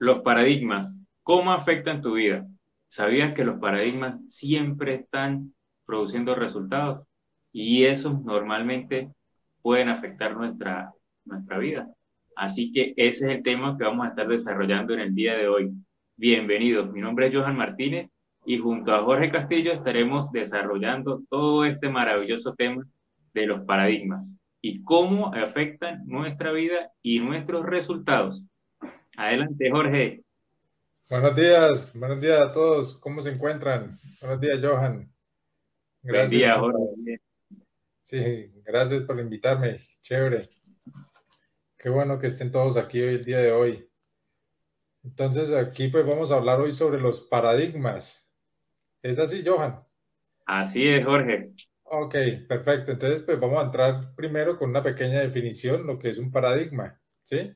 Los paradigmas, ¿cómo afectan tu vida? ¿Sabías que los paradigmas siempre están produciendo resultados? Y esos normalmente pueden afectar nuestra vida. Así que ese es el tema que vamos a estar desarrollando en el día de hoy. Bienvenidos, mi nombre es Johan Martínez y junto a Jorge Castillo estaremos desarrollando todo este maravilloso tema de los paradigmas y cómo afectan nuestra vida y nuestros resultados. Adelante, Jorge. Buenos días a todos, ¿cómo se encuentran? Buenos días, Johan. Buen Gracias día, por Jorge. sí, gracias por invitarme. Chévere. Qué bueno que estén todos aquí hoy, el día de hoy. Entonces, aquí pues vamos a hablar hoy sobre los paradigmas. ¿Es así, Johan? Así es, Jorge. Ok, perfecto. Entonces, pues vamos a entrar primero con una pequeña definición, lo que es un paradigma, ¿sí?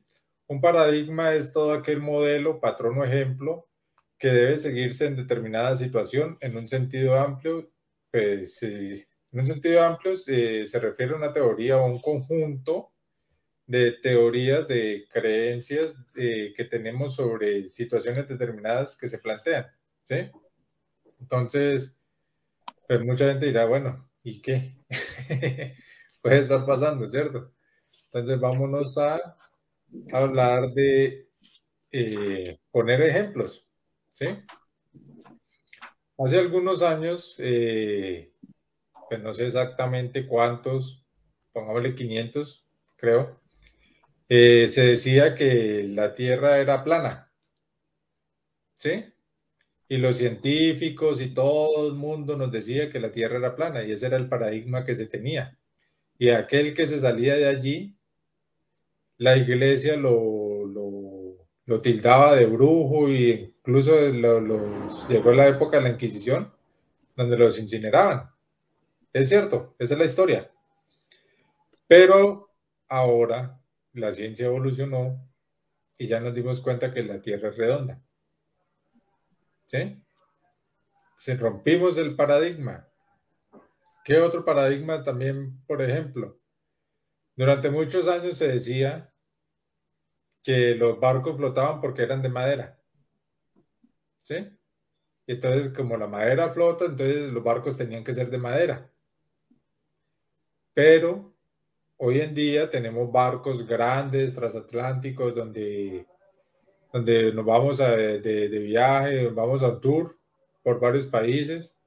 Un paradigma es todo aquel modelo, patrón o ejemplo que debe seguirse en determinada situación en un sentido amplio, pues en un sentido amplio se refiere a una teoría o un conjunto de teorías, de creencias que tenemos sobre situaciones determinadas que se plantean, ¿sí? Entonces, pues mucha gente dirá, bueno, ¿y qué? Puede estar pasando, ¿cierto? Entonces vámonos a hablar de poner ejemplos, ¿sí? Hace algunos años, pues no sé exactamente cuántos, pongámosle 500, creo, se decía que la Tierra era plana, ¿sí? Y los científicos y todo el mundo nos decía que la Tierra era plana y ese era el paradigma que se tenía. Y aquel que se salía de allí, la iglesia lo tildaba de brujo e incluso llegó la época de la Inquisición donde los incineraban. Es cierto, esa es la historia. Pero ahora la ciencia evolucionó y ya nos dimos cuenta que la Tierra es redonda. ¿Sí? Se rompimos el paradigma. ¿Qué otro paradigma también, por ejemplo? Durante muchos años se decía que los barcos flotaban porque eran de madera. ¿Sí? Y entonces, como la madera flota, entonces los barcos tenían que ser de madera. Pero hoy en día tenemos barcos grandes, transatlánticos, donde nos vamos de viaje, vamos a un tour por varios países,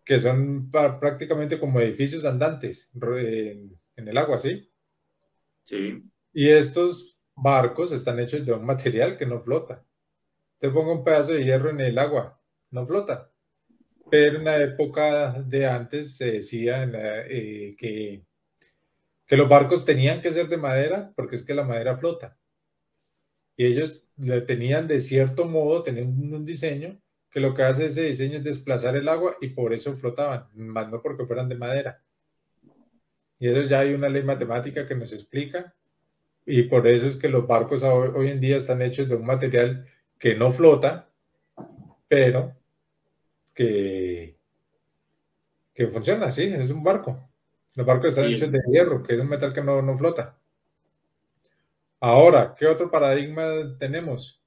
que son prácticamente como edificios andantes en el agua, ¿sí? Sí, Y estos barcos están hechos de un material que no flota. Te pongo un pedazo de hierro en el agua, no flota. Pero en la época de antes se decía que los barcos tenían que ser de madera porque es que la madera flota. Y ellos le tenían de cierto modo, tenían un diseño que lo que hace ese diseño es desplazar el agua y por eso flotaban, más no porque fueran de madera. Y eso ya hay una ley matemática que nos explica y por eso es que los barcos hoy en día están hechos de un material que no flota, pero que, que funciona así, es un barco. Los barcos están hechos sí. de hierro, que es un metal que no flota. Ahora, ¿qué otro paradigma tenemos?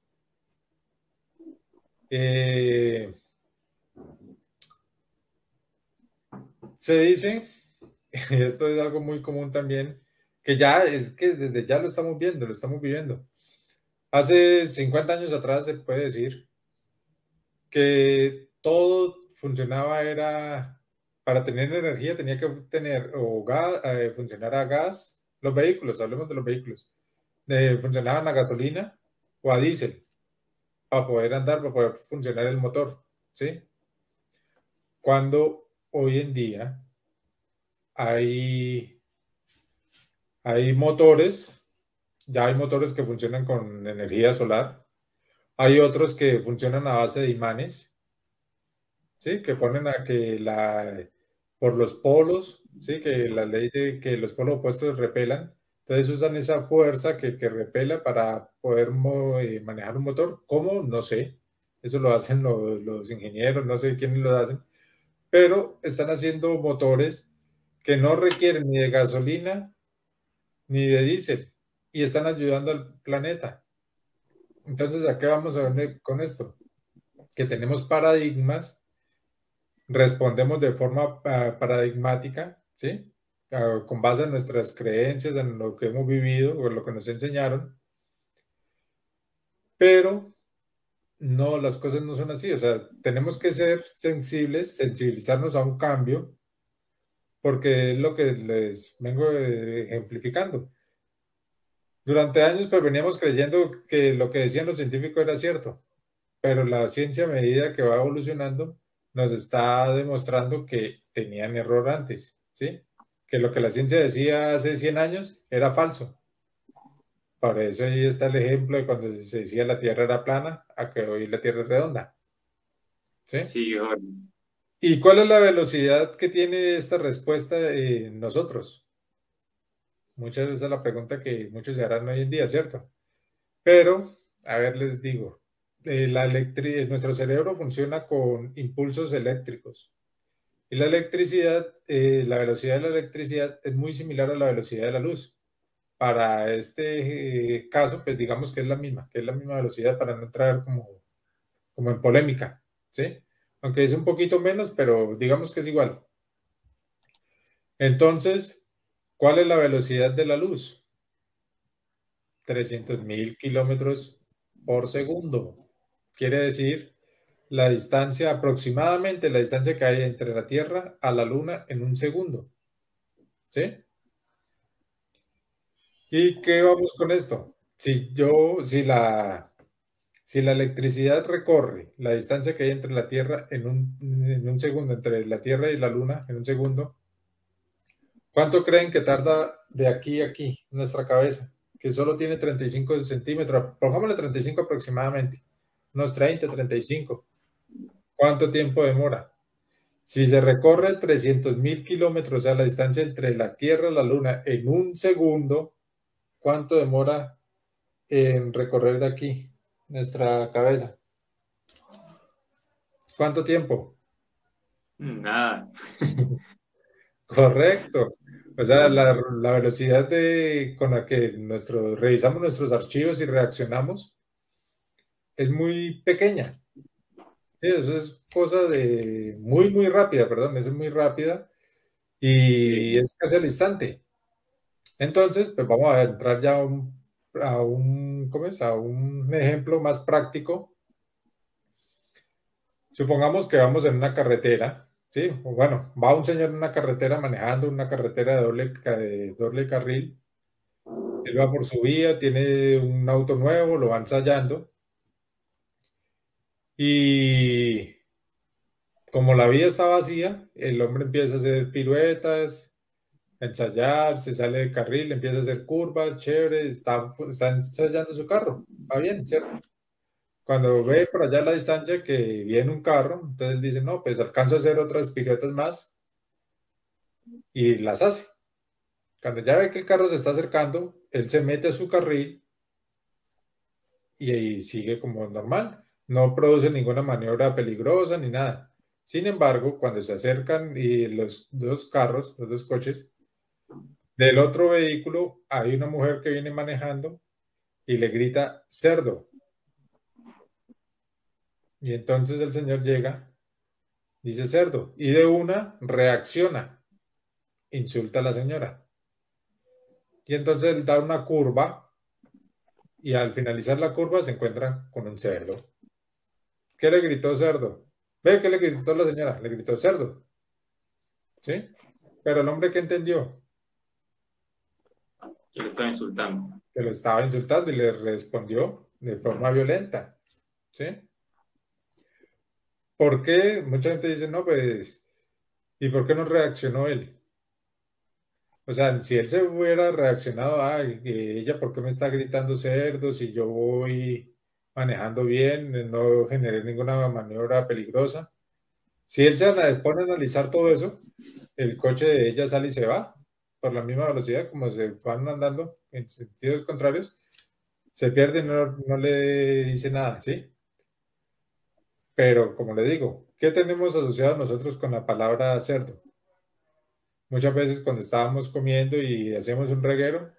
Eh, Se dice, y esto es algo muy común también, que ya es que desde ya lo estamos viendo, lo estamos viviendo. Hace 50 años atrás se puede decir que todo funcionaba, era para tener energía tenía que tener o gas, funcionar a gas, los vehículos, hablemos de los vehículos, funcionaban a gasolina o a diésel para poder andar, para poder funcionar el motor, ¿sí? Cuando hoy en día hay hay motores, ya hay motores que funcionan con energía solar, hay otros que funcionan a base de imanes, ¿sí? Que ponen a que por los polos, ¿sí? Que la ley de que los polos opuestos repelan, entonces usan esa fuerza que repela para poder manejar un motor. ¿Cómo? No sé. Eso lo hacen los ingenieros, no sé quiénes lo hacen, pero están haciendo motores que no requieren ni de gasolina ni de diésel y están ayudando al planeta. Entonces, ¿a qué vamos a ver con esto? Que tenemos paradigmas, respondemos de forma paradigmática, ¿sí? Con base en nuestras creencias, en lo que hemos vivido o en lo que nos enseñaron, pero no, las cosas no son así. O sea, tenemos que ser sensibles, sensibilizarnos a un cambio, porque es lo que les vengo ejemplificando. Durante años, pues veníamos creyendo que lo que decían los científicos era cierto, pero la ciencia, a medida que va evolucionando, nos está demostrando que tenían error antes, ¿sí? Que lo que la ciencia decía hace 100 años era falso. Por eso ahí está el ejemplo de cuando se decía la Tierra era plana, a que hoy la Tierra es redonda, ¿sí? Sí, Jorge. ¿Y cuál es la velocidad que tiene esta respuesta en nosotros? Muchas veces es la pregunta que muchos se harán hoy en día, ¿cierto? Pero, a ver, les digo, nuestro cerebro funciona con impulsos eléctricos. Y la electricidad, la velocidad de la electricidad es muy similar a la velocidad de la luz. Para este caso, pues digamos que es la misma velocidad para no entrar como en polémica, ¿sí? Aunque es un poquito menos, pero digamos que es igual. Entonces, ¿cuál es la velocidad de la luz? 300.000 kilómetros por segundo. Quiere decir la distancia, aproximadamente la distancia que hay entre la Tierra a la Luna en un segundo. ¿Sí? ¿Y qué vamos con esto? Si la electricidad recorre la distancia que hay entre la Tierra en un segundo, entre la Tierra y la Luna en un segundo, ¿cuánto creen que tarda de aquí a aquí nuestra cabeza? Que solo tiene 35 centímetros, pongámosle 35 aproximadamente, unos 30, 35. ¿Cuánto tiempo demora? Si se recorre 300.000 kilómetros, o sea, la distancia entre la Tierra y la Luna en un segundo, ¿cuánto demora en recorrer de aquí nuestra cabeza? ¿Cuánto tiempo? Nada. Correcto. O sea, la velocidad con la que revisamos nuestros archivos y reaccionamos es muy pequeña. Sí, eso es cosa de muy rápida, perdón, es muy rápida y Sí. es casi al instante. Entonces, pues vamos a entrar ya ¿cómo es? A un ejemplo más práctico. Supongamos que vamos en una carretera, ¿sí? O bueno, va un señor en una carretera manejando una carretera de doble carril. Él va por su vía, tiene un auto nuevo, lo va ensayando y como la vía está vacía, el hombre empieza a hacer piruetas, a ensayar, se sale del carril, empieza a hacer curvas, chévere, está ensayando su carro, va bien, ¿cierto? Cuando ve por allá a la distancia que viene un carro, entonces dice, no, pues alcanzo a hacer otras piruetas más y las hace. Cuando ya ve que el carro se está acercando, él se mete a su carril y ahí sigue como normal. No produce ninguna maniobra peligrosa ni nada. Sin embargo, cuando se acercan y los dos carros, los dos coches, del otro vehículo hay una mujer que viene manejando y le grita cerdo. Y entonces el señor llega, dice cerdo, y de una reacciona, insulta a la señora. Y entonces él da una curva y al finalizar la curva se encuentra con un cerdo. ¿Qué le gritó cerdo? ¿Ve qué le gritó la señora? Le gritó cerdo. ¿Sí? Pero el hombre que entendió Yo lo estaba insultando. que lo estaba insultando y le respondió de forma violenta. ¿Sí? ¿Por qué? Mucha gente dice, no, pues, ¿y por qué no reaccionó él? O sea, si él se hubiera reaccionado, ay, ella, ¿por qué me está gritando cerdo? Si yo voy manejando bien, no generé ninguna maniobra peligrosa. Si él pone a analizar todo eso, el coche de ella sale y se va por la misma velocidad, como se van andando en sentidos contrarios, se pierde y no le dice nada, ¿sí? Pero como le digo, ¿qué tenemos asociado nosotros con la palabra cerdo? Muchas veces cuando estábamos comiendo y hacíamos un reguero,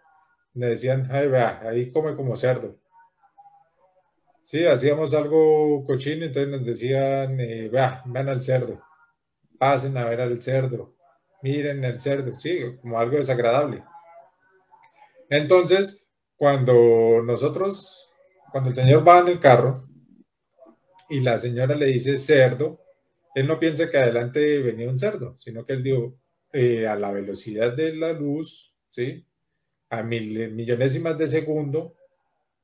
me decían, ay, vea, ahí come como cerdo. Sí, hacíamos algo cochino, entonces nos decían, vean al cerdo, pasen a ver al cerdo, miren el cerdo, sí, como algo desagradable. Entonces, cuando el señor va en el carro y la señora le dice cerdo, él no piensa que adelante venía un cerdo, sino que él dijo, a la velocidad de la luz, ¿sí? A millonésimas de segundo,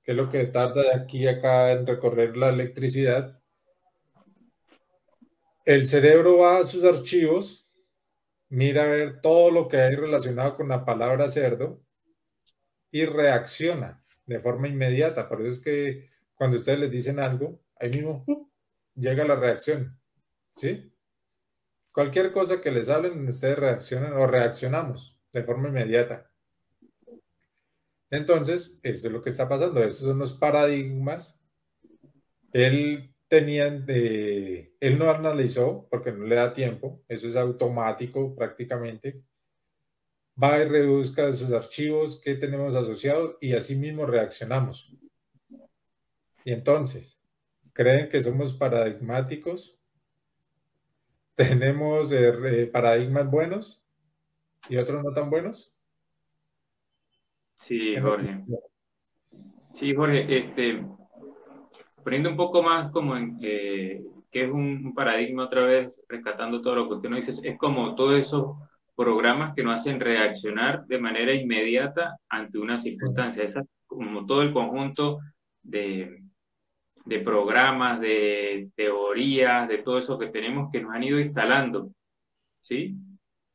que es lo que tarda de aquí a acá en recorrer la electricidad, el cerebro va a sus archivos, mira a ver todo lo que hay relacionado con la palabra cerdo y reacciona de forma inmediata. Por eso es que cuando ustedes les dicen algo, ahí mismo llega la reacción, ¿sí? Cualquier cosa que les hablen, ustedes reaccionan o reaccionamos de forma inmediata. Entonces, eso es lo que está pasando. Esos son los paradigmas. Él no analizó porque no le da tiempo. Eso es automático prácticamente. Va y rebusca sus archivos que tenemos asociados y así mismo reaccionamos. Y entonces, ¿creen que somos paradigmáticos? ¿Tenemos paradigmas buenos y otros no tan buenos? Sí, ¿Qué nos Jorge. Sí, Jorge, poniendo un poco más como en que es un paradigma otra vez, rescatando todo lo que usted nos dice, es como todos esos programas que nos hacen reaccionar de manera inmediata ante una Sí. circunstancia. Esa, como todo el conjunto de, de programas, de teorías, de todo eso que tenemos que nos han ido instalando, ¿sí?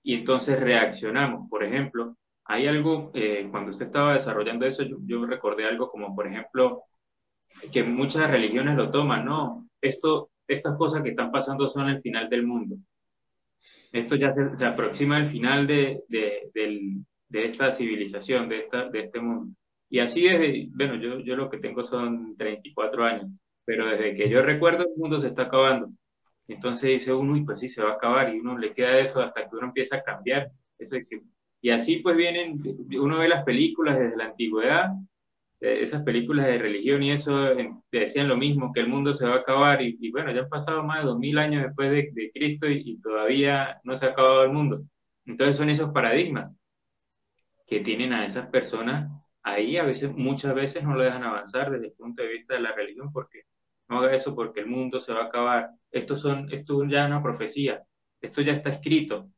Y entonces reaccionamos. Por ejemplo, hay algo, cuando usted estaba desarrollando eso, yo recordé algo como, por ejemplo, que muchas religiones lo toman, ¿no? Estas cosas que están pasando son el final del mundo. Esto ya se aproxima al final de esta civilización, de este mundo. Y así desde, bueno, yo lo que tengo son 34 años, pero desde que yo recuerdo el mundo se está acabando. Entonces dice uno, y pues sí, se va a acabar, y uno le queda eso hasta que uno empieza a cambiar. Eso es que, y así pues vienen, uno ve las películas desde la antigüedad, esas películas de religión y eso decían lo mismo, que el mundo se va a acabar y bueno, ya han pasado más de 2000 años después de Cristo y todavía no se ha acabado el mundo. Entonces son esos paradigmas que tienen a esas personas ahí, a veces, muchas veces no lo dejan avanzar desde el punto de vista de la religión, porque no haga eso porque el mundo se va a acabar. Esto ya es una profecía, esto ya está escrito.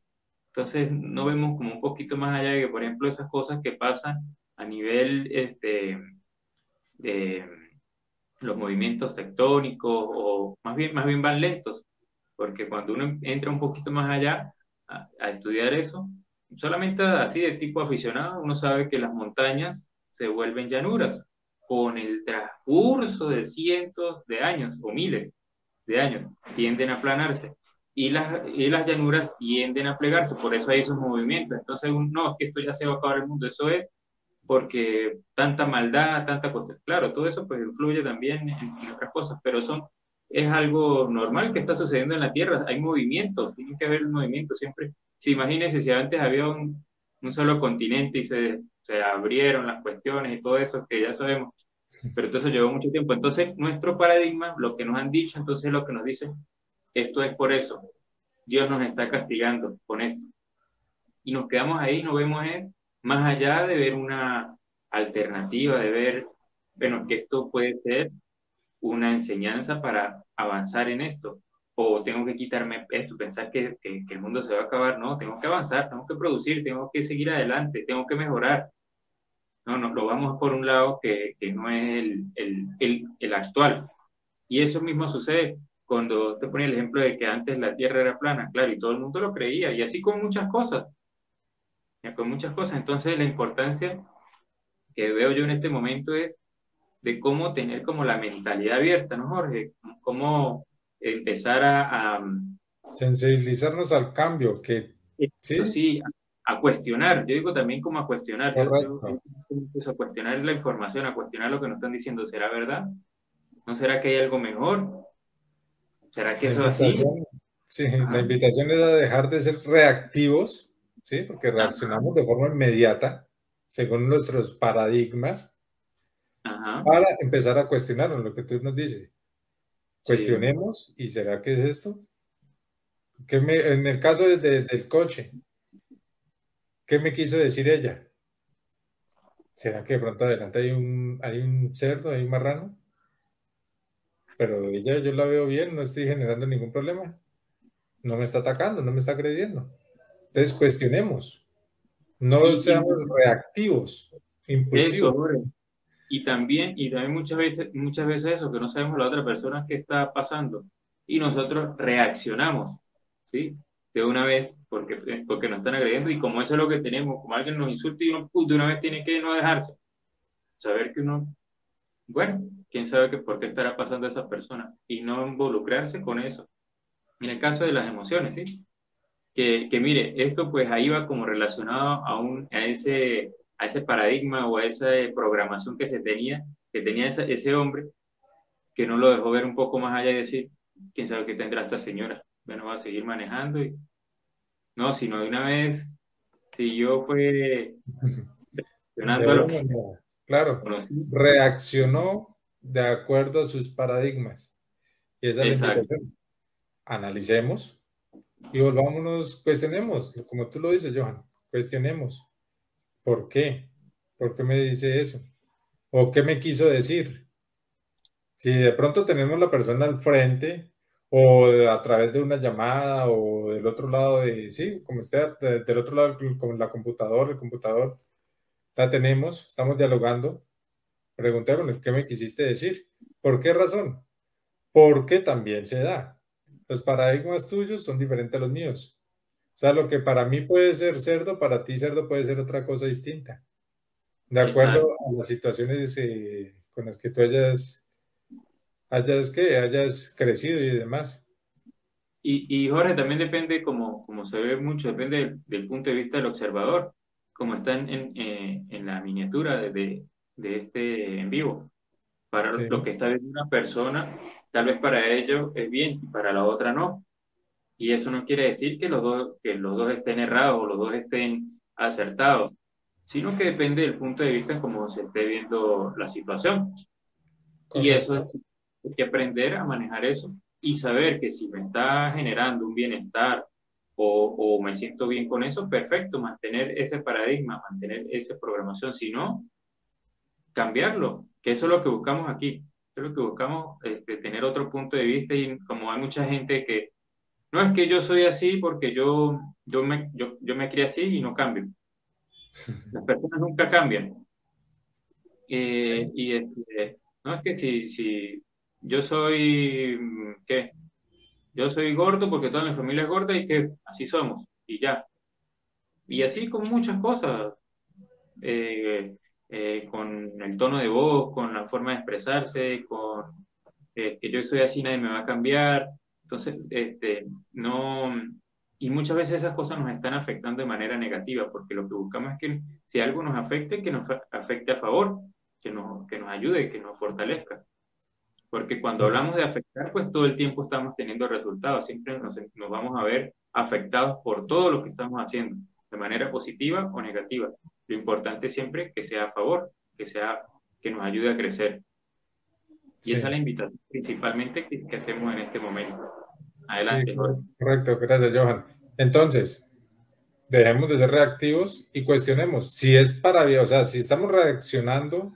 Entonces no vemos como un poquito más allá de que, por ejemplo, esas cosas que pasan a nivel de los movimientos tectónicos o más bien van lentos, porque cuando uno entra un poquito más allá a estudiar eso, solamente así de tipo aficionado, uno sabe que las montañas se vuelven llanuras con el transcurso de cientos de años o miles de años, tienden a aplanarse. Y las llanuras tienden a plegarse, por eso hay esos movimientos. Entonces, no, es que esto ya se va a acabar el mundo, eso es porque tanta maldad, tanta cosa, claro, todo eso pues influye también en otras cosas, pero es algo normal que está sucediendo en la Tierra, hay movimientos, tiene que haber un movimiento siempre. Si imagínense si antes había un solo continente y se abrieron las cuestiones y todo eso que ya sabemos, pero todo eso llevó mucho tiempo. Entonces, nuestro paradigma, lo que nos han dicho, entonces lo que nos dicen, esto es por eso, Dios nos está castigando con esto y nos quedamos ahí, no vemos es más allá de ver una alternativa, de ver, bueno, que esto puede ser una enseñanza para avanzar en esto, o tengo que quitarme esto, pensar que el mundo se va a acabar, no, tengo que avanzar, tengo que producir, tengo que seguir adelante, tengo que mejorar. No, no, lo vamos por un lado que no es el actual. Y eso mismo sucede cuando te pone el ejemplo de que antes la Tierra era plana, claro, y todo el mundo lo creía, y así con muchas cosas. Ya, con muchas cosas. Entonces, la importancia que veo yo en este momento es de cómo tener como la mentalidad abierta, ¿no, Jorge? Cómo empezar Sensibilizarnos al cambio, que eso sí, sí, a cuestionar. Yo digo también como a cuestionar. Yo correcto. empiezo a cuestionar la información, a cuestionar lo que nos están diciendo. ¿Será verdad? ¿No será que hay algo mejor? ¿Será que La eso es así? invitación, sí, la Ajá. invitación es a dejar de ser reactivos, ¿sí? Porque Ajá. reaccionamos de forma inmediata según nuestros paradigmas Ajá, para empezar a cuestionarnos lo que tú nos dices. sí, Cuestionemos, ¿y será que es esto? En el caso del coche, ¿qué me quiso decir ella? ¿Será que de pronto adelante hay un cerdo, hay un marrano? Pero ella yo la veo bien, no estoy generando ningún problema. No me está atacando, no me está agrediendo. Entonces cuestionemos, no y seamos reactivos, eso, impulsivos. Jorge. Y también muchas veces eso, que no sabemos la otra persona qué está pasando y nosotros reaccionamos, ¿sí? De una vez porque nos están agrediendo y como eso es lo que tenemos, como alguien nos insulta y uno de una vez tiene que no dejarse, saber que uno, bueno, quién sabe por qué estará pasando esa persona y no involucrarse con eso. En el caso de las emociones, ¿sí? Que mire, esto pues ahí va como relacionado a ese paradigma o a esa programación que tenía ese hombre, que no lo dejó ver un poco más allá y decir, quién sabe qué tendrá esta señora, bueno, va a seguir manejando y no, sino de una vez, si yo fue De reaccionando a lo una que manera. Claro, conocí, reaccionó de acuerdo a sus paradigmas. Y esa es la exacto, invitación. Analicemos y volvámonos, cuestionemos, como tú lo dices, Johan, cuestionemos. ¿Por qué? ¿Por qué me dice eso? ¿O qué me quiso decir? Si de pronto tenemos la persona al frente o a través de una llamada o del otro lado sí, como esté del otro lado con la computadora, el computador, la tenemos, estamos dialogando, preguntémosle, ¿qué me quisiste decir? ¿Por qué razón? Porque también se da. Los paradigmas tuyos son diferentes a los míos. O sea, lo que para mí puede ser cerdo, para ti cerdo puede ser otra cosa distinta, de acuerdo exacto. a las situaciones con las que tú hayas crecido y demás. Y Jorge, también depende, como se ve mucho, depende del punto de vista del observador, como está en la miniatura de este en vivo. Para Sí, lo que está viendo una persona, tal vez para ello es bien y para la otra no. Y eso no quiere decir que los dos estén errados o los dos estén acertados, sino que depende del punto de vista en cómo se esté viendo la situación. Y eso correcto. hay que aprender a manejar eso y saber que si me está generando un bienestar o me siento bien con eso, perfecto, mantener ese paradigma, mantener esa programación. Si no, cambiarlo, que eso es lo que buscamos aquí. Eso es lo que buscamos, tener otro punto de vista y como hay mucha gente que, no es que yo soy así porque yo me crié así y no cambio. Las personas nunca cambian. Sí, No es que si yo soy, ¿qué? Yo soy gordo porque toda mi familia es gorda y que así somos y ya. Y así con muchas cosas, con el tono de voz, con la forma de expresarse, con que yo soy así, nadie me va a cambiar. Entonces, no, y muchas veces esas cosas nos están afectando de manera negativa, porque lo que buscamos es que si algo nos afecte, que nos afecte a favor, que nos ayude, que nos fortalezca. Porque cuando sí, hablamos de afectar, pues todo el tiempo estamos teniendo resultados, siempre nos vamos a ver afectados por todo lo que estamos haciendo, de manera positiva o negativa. Lo importante es siempre que sea a favor, que nos ayude a crecer. Y esa es la sí, invitación principalmente que hacemos en este momento. sí, Adelante, Jorge. correcto. Gracias, Johan. Entonces, dejemos de ser reactivos y cuestionemos si es para bien, o sea, si estamos reaccionando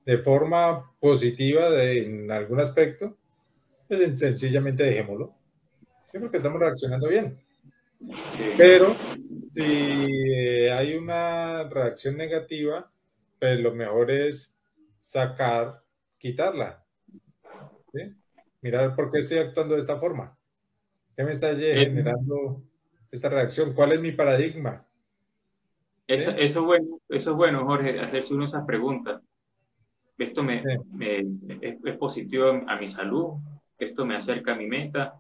de forma positiva en algún aspecto, pues sencillamente dejémoslo. Sí, porque estamos reaccionando bien. Sí, Pero si hay una reacción negativa, pues lo mejor es sacar, quitarla, ¿sí? Mirar por qué estoy actuando de esta forma. ¿Qué me está Eh, generando esta reacción? ¿Cuál es mi paradigma? eso, ¿Sí? eso es bueno, Jorge, hacerse uno esas preguntas. Esto Sí, es positivo a mi salud, esto me acerca a mi meta,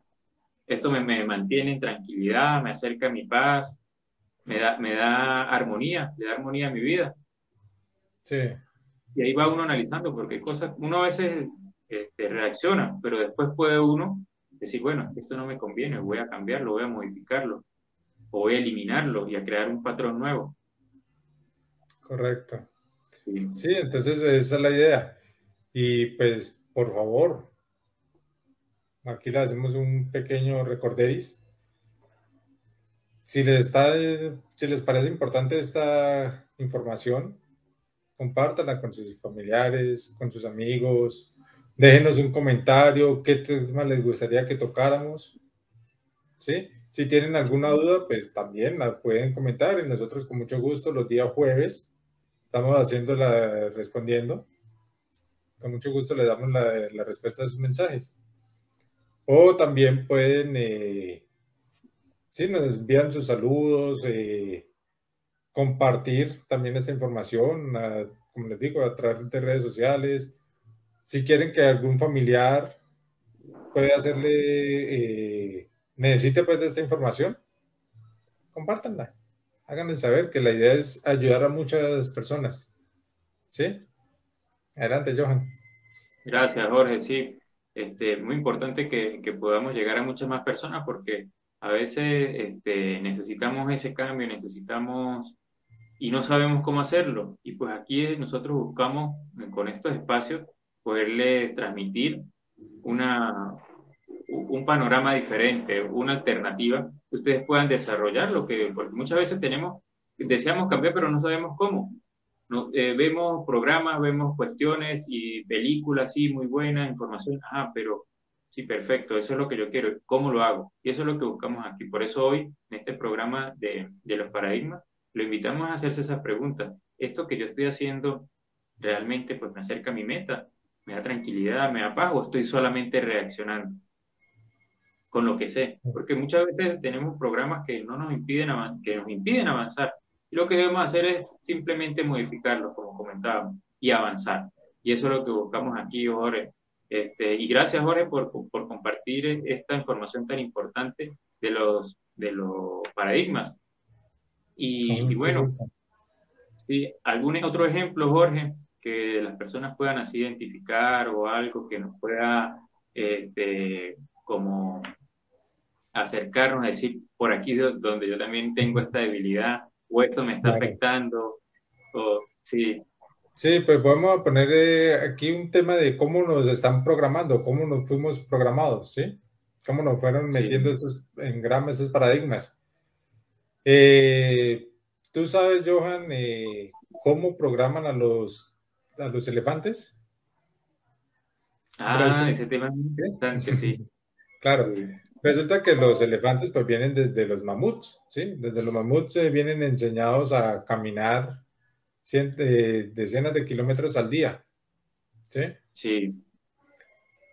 esto me mantiene en tranquilidad, me acerca a mi paz, me da armonía, le da armonía a mi vida. sí, Y ahí va uno analizando, porque hay cosas, uno a veces reacciona, pero después puede uno decir, bueno, esto no me conviene, voy a cambiarlo, voy a modificarlo, o voy a eliminarlo y a crear un patrón nuevo. correcto. Sí. Sí, entonces esa es la idea. Y pues, por favor, aquí le hacemos un pequeño recorderis. Si les parece importante esta información, compártanla con sus familiares, con sus amigos. Déjenos un comentario, qué tema les gustaría que tocáramos, ¿sí? Si tienen alguna duda, pues también la pueden comentar y nosotros con mucho gusto los días jueves estamos respondiendo. Con mucho gusto le damos la respuesta a sus mensajes. O también pueden, sí, nos envían sus saludos, compartir también esta información, como les digo, a través de redes sociales. Si quieren que algún familiar pueda necesite pues de esta información, compártanla. Háganle saber que la idea es ayudar a muchas personas. ¿Sí? Adelante, Johan. Gracias, Jorge. Sí, muy importante que podamos llegar a muchas más personas porque a veces necesitamos ese cambio, necesitamos y no sabemos cómo hacerlo. Y pues aquí nosotros buscamos con estos espacios poderle transmitir una, un panorama diferente, una alternativa que ustedes puedan desarrollar, porque muchas veces deseamos cambiar, pero no sabemos cómo. No, vemos programas, vemos cuestiones y películas, sí, muy buenas, información, pero sí, perfecto, eso es lo que yo quiero, ¿cómo lo hago? Y eso es lo que buscamos aquí. Por eso hoy, en este programa de los paradigmas, lo invitamos a hacerse esas preguntas. ¿Esto que yo estoy haciendo realmente pues me acerca a mi meta? ¿Me da tranquilidad, me da paz o estoy solamente reaccionando con lo que sé? Porque muchas veces tenemos programas que no nos impiden, que nos impiden avanzar. Y lo que debemos hacer es simplemente modificarlos, como comentábamos, y avanzar. Y eso es lo que buscamos aquí, Jorge. Y gracias, Jorge, por compartir esta información tan importante de los paradigmas. Con Y mucho bueno, gusto. ¿sí? ¿Algún otro ejemplo, Jorge, que las personas puedan así identificar o algo que nos pueda, como acercarnos a decir, por aquí donde yo también tengo esta debilidad, o esto me está Claro. afectando, o sí, Sí, pues podemos poner aquí un tema de cómo nos están programando, cómo nos fuimos programados, ¿sí? Cómo nos fueron metiendo sí. esos engrames, esos paradigmas. Eh, ¿Tú sabes, Johan, cómo programan a los elefantes? Ese tema es muy interesante, sí, ¿Sí? Claro, sí, resulta que los elefantes pues vienen desde los mamuts, ¿sí? Desde los mamuts vienen enseñados a caminar decenas de kilómetros al día, ¿sí? sí,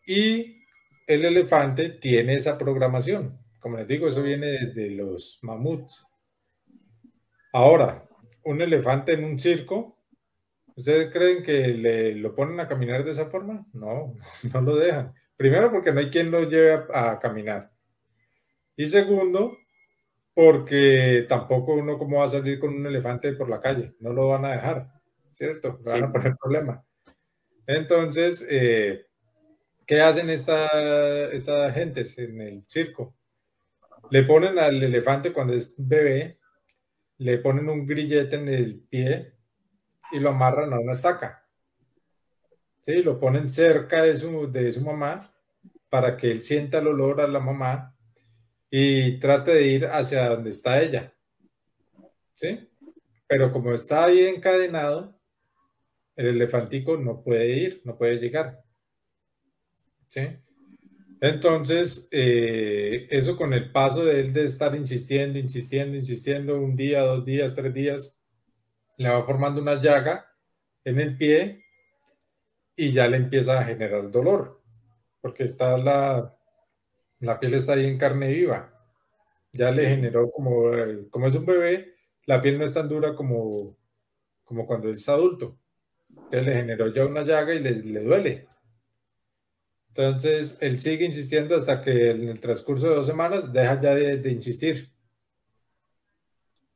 Y el elefante tiene esa programación. Como les digo, eso viene desde los mamuts. Ahora, un elefante en un circo, ¿ustedes creen que lo ponen a caminar de esa forma? No, no lo dejan. Primero, porque no hay quien lo lleve a caminar. Y segundo, porque tampoco uno cómo va a salir con un elefante por la calle. No lo van a dejar, ¿cierto? Le van sí, a poner problema. Entonces, ¿qué hacen esta gentes en el circo? Le ponen al elefante cuando es bebé, le ponen un grillete en el pie y lo amarran a una estaca. ¿Sí? Lo ponen cerca de su mamá para que él sienta el olor a la mamá y trate de ir hacia donde está ella. ¿Sí? Pero como está ahí encadenado, el elefantico no puede ir, no puede llegar. ¿Sí? Entonces, eso con el paso de él de estar insistiendo, insistiendo, insistiendo, un día, 2 días, 3 días, le va formando una llaga en el pie y ya le empieza a generar dolor, porque la piel está ahí en carne viva. Ya le sí, generó como es un bebé, la piel no es tan dura como cuando es adulto. Entonces le generó ya una llaga y le duele. Entonces él sigue insistiendo hasta que en el transcurso de 2 semanas deja ya de insistir.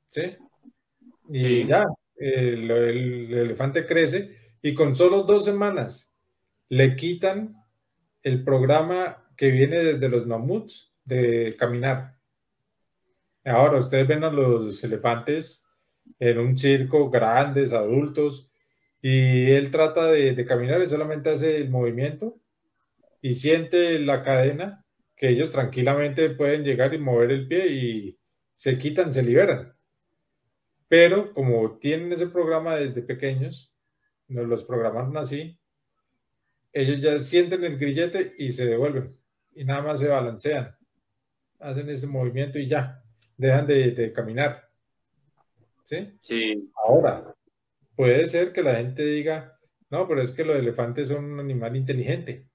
¿Sí? Y sí, ya, el elefante crece y con solo 2 semanas le quitan el programa que viene desde los mamuts de caminar. Ahora ustedes ven a los elefantes en un circo, grandes, adultos, y él trata de caminar y solamente hace el movimiento y siente la cadena que ellos tranquilamente pueden llegar y mover el pie y se quitan, se liberan. Pero como tienen ese programa desde pequeños, nos los programaron así, ellos ya sienten el grillete y se devuelven y nada más se balancean, hacen ese movimiento y ya, dejan de caminar. ¿Sí? Sí, Ahora, puede ser que la gente diga, no, pero es que los elefantes son un animal inteligente.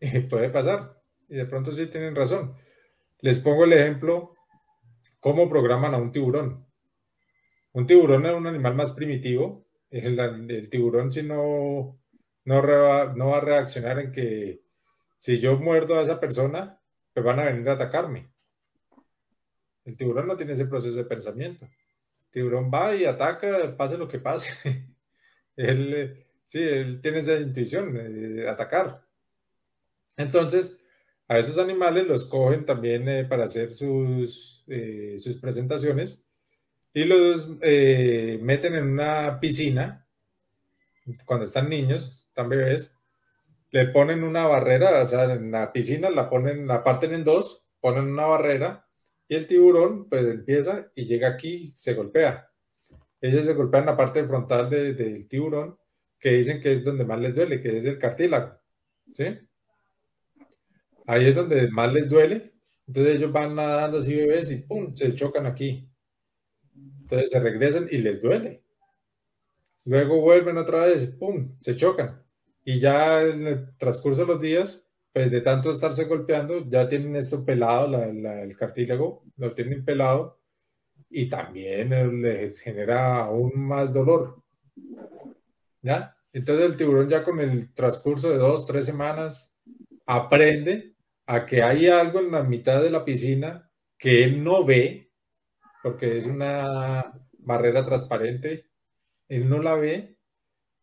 Y puede pasar. Y de pronto sí tienen razón. Les pongo el ejemplo, cómo programan a un tiburón. Un tiburón es un animal más primitivo. El tiburón si no va a reaccionar en que si yo muerdo a esa persona, pues van a venir a atacarme. El tiburón no tiene ese proceso de pensamiento. El tiburón va y ataca, pase lo que pase. Sí, él tiene esa intuición de atacar. Entonces, a esos animales los cogen también para hacer sus presentaciones y los meten en una piscina cuando están niños, están bebés, le ponen una barrera, o sea, en la piscina la parten en dos, ponen una barrera y el tiburón pues empieza y llega aquí, se golpea. Ellos se golpean la parte frontal del tiburón, que dicen que es donde más les duele, que es el cartílago, ¿sí? Ahí es donde más les duele. Entonces ellos van nadando así bebés y ¡pum! Se chocan aquí. Entonces se regresan y les duele. Luego vuelven otra vez, ¡pum! Se chocan. Y ya en el transcurso de los días, pues de tanto estarse golpeando, ya tienen esto pelado, el cartílago, lo tienen pelado y también les genera aún más dolor. ¿Ya? Entonces el tiburón ya con el transcurso de 2, 3 semanas aprende a que hay algo en la mitad de la piscina que él no ve, porque es una barrera transparente, él no la ve,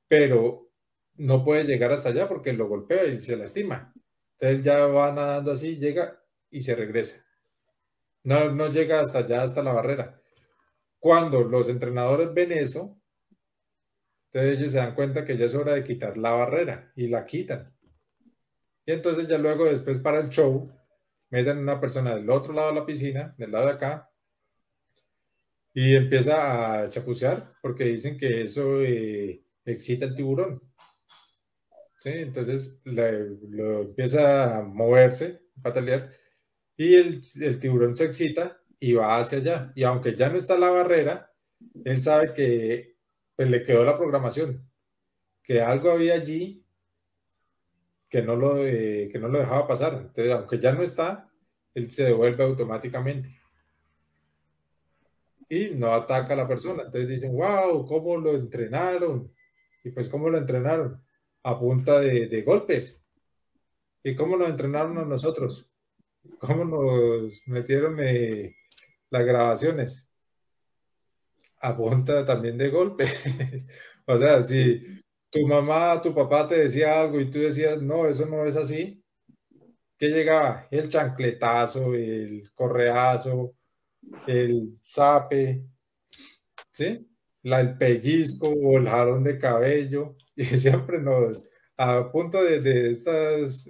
pero no puede llegar hasta allá porque lo golpea y se lastima. Entonces él ya va nadando así, llega y se regresa. No llega hasta allá, hasta la barrera. Cuando los entrenadores ven eso, entonces ellos se dan cuenta que ya es hora de quitar la barrera y la quitan. Y entonces ya luego después para el show, meten una persona del otro lado de la piscina, del lado de acá, y empieza a chapucear porque dicen que eso excita al tiburón. ¿Sí? Entonces lo empieza a moverse, a patalear, y el tiburón se excita y va hacia allá. Y aunque ya no está la barrera, él sabe que pues, le quedó la programación, que algo había allí que no lo dejaba pasar. Entonces, aunque ya no está, él se devuelve automáticamente y no ataca a la persona. Entonces dicen, wow, ¿cómo lo entrenaron? Y pues, ¿cómo lo entrenaron? A punta de golpes. ¿Y cómo nos entrenaron a nosotros? ¿Cómo nos metieron las grabaciones? A punta también de golpes. O sea, si tu mamá, tu papá te decía algo y tú decías, no, eso no es así, ¿qué llegaba? El chancletazo, el correazo, el zape, ¿sí? El pellizco o el jalón de cabello, y siempre a punto de estas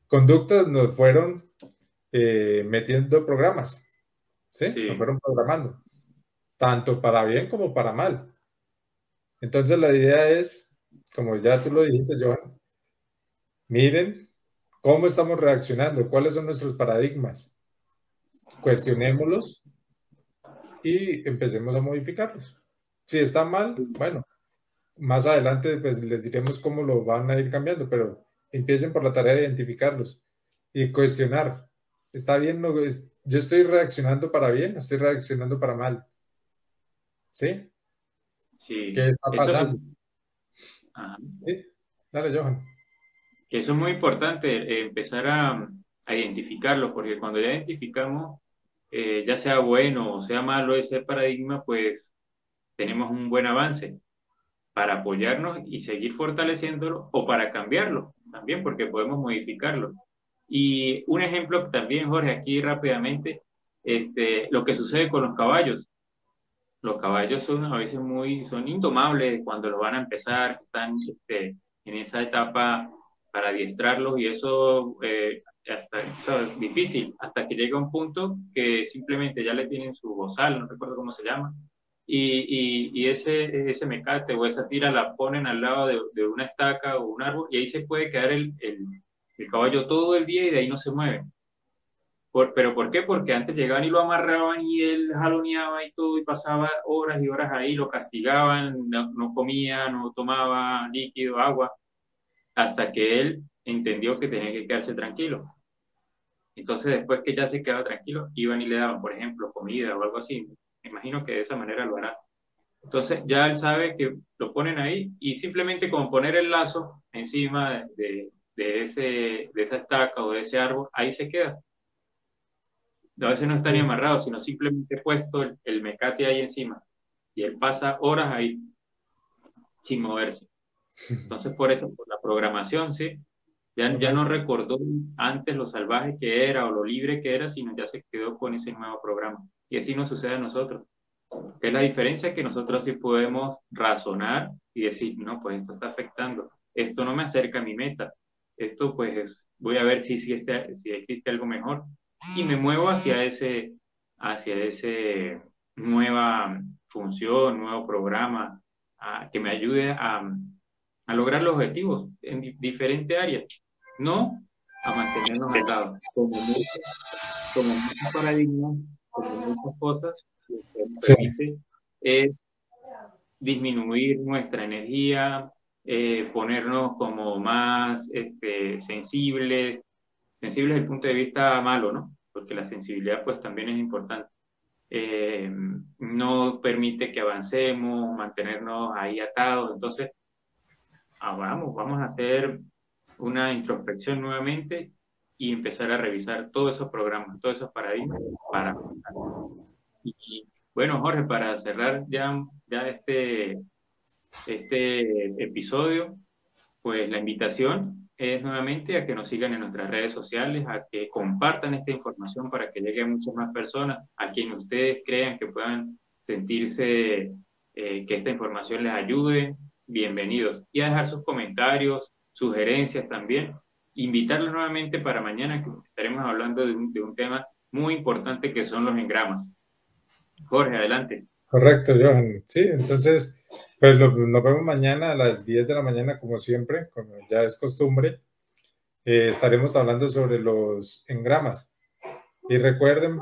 conductas nos fueron metiendo programas, ¿sí? Nos sí, fueron programando, tanto para bien como para mal. Entonces la idea es, como ya tú lo dijiste, Johan, miren cómo estamos reaccionando, cuáles son nuestros paradigmas, cuestionémoslos y empecemos a modificarlos. Si está mal, bueno, más adelante pues les diremos cómo lo van a ir cambiando, pero empiecen por la tarea de identificarlos y cuestionar. ¿Está bien? No, yo estoy reaccionando para bien, estoy reaccionando para mal. ¿Sí? sí. ¿Qué está Eso, pasando? ajá. ¿Sí? Dale, Johan. Que eso es muy importante, empezar a identificarlo, porque cuando ya identificamos, ya sea bueno o sea malo ese paradigma, pues tenemos un buen avance para apoyarnos y seguir fortaleciéndolo o para cambiarlo también, porque podemos modificarlo. Y un ejemplo también, Jorge, aquí rápidamente, lo que sucede con los caballos. los caballos son a veces son indomables cuando los van a empezar, están en esa etapa para adiestrarlos y eso hasta, ¿sabes? Difícil, hasta que llega un punto que simplemente ya le tienen su bozal, no recuerdo cómo se llama, y ese mecate o esa tira la ponen al lado de una estaca o un árbol y ahí se puede quedar el caballo todo el día y de ahí no se mueve. ¿Pero por qué? Porque antes llegaban y lo amarraban y él jaloneaba y todo y pasaba horas y horas ahí, lo castigaban, no comía, no tomaba líquido, agua, hasta que él entendió que tenía que quedarse tranquilo. Entonces, después que ya se quedaba tranquilo, iban y le daban, por ejemplo, comida o algo así. Me imagino que de esa manera lo hará. Entonces, ya él sabe que lo ponen ahí y simplemente con poner el lazo encima de esa estaca o de ese árbol, ahí se queda. A veces no está ni amarrado, sino simplemente puesto el mecate ahí encima. Y él pasa horas ahí sin moverse. Entonces, por eso, por la programación, ¿sí? Ya no recordó antes lo salvaje que era o lo libre que era, sino ya se quedó con ese nuevo programa. Y así nos sucede a nosotros. Es la diferencia que nosotros sí podemos razonar y decir, no, pues esto está afectando, esto no me acerca a mi meta, esto pues voy a ver si existe algo mejor y me muevo hacia ese nueva función, nuevo programa, que me ayude a lograr los objetivos en diferentes áreas, no a mantenernos al lado, como muchos paradigmas, como muchas cosas que nos Sí, permite disminuir nuestra energía, ponernos como más sensibles desde el punto de vista malo, ¿no? Porque la sensibilidad pues también es importante. No permite que avancemos, mantenernos ahí atados. Entonces, vamos a hacer una introspección nuevamente y empezar a revisar todos esos programas, todos esos paradigmas para... Y bueno, Jorge, para cerrar ya este episodio, pues la invitación es nuevamente a que nos sigan en nuestras redes sociales, a que compartan esta información para que llegue a muchas más personas, a quienes ustedes crean que puedan sentirse que esta información les ayude, bienvenidos. Y a dejar sus comentarios, sugerencias también. Invitarlos nuevamente para mañana, que estaremos hablando de un tema muy importante que son los engramas. Jorge, adelante. correcto, Johan. Sí, entonces, pues nos vemos mañana a las 10 de la mañana, como siempre, como ya es costumbre. Estaremos hablando sobre los engramas. Y recuerden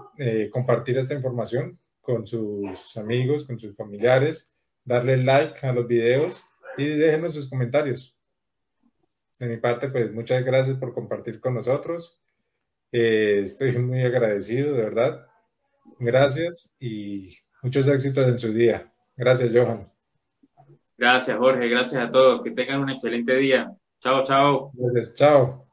compartir esta información con sus amigos, con sus familiares, darle like a los videos y déjenos sus comentarios. De mi parte, pues muchas gracias por compartir con nosotros. Estoy muy agradecido, de verdad. Gracias y muchos éxitos en su día. Gracias, Johan. Gracias, Jorge. Gracias a todos. Que tengan un excelente día. Chao, chao. Gracias. Chao.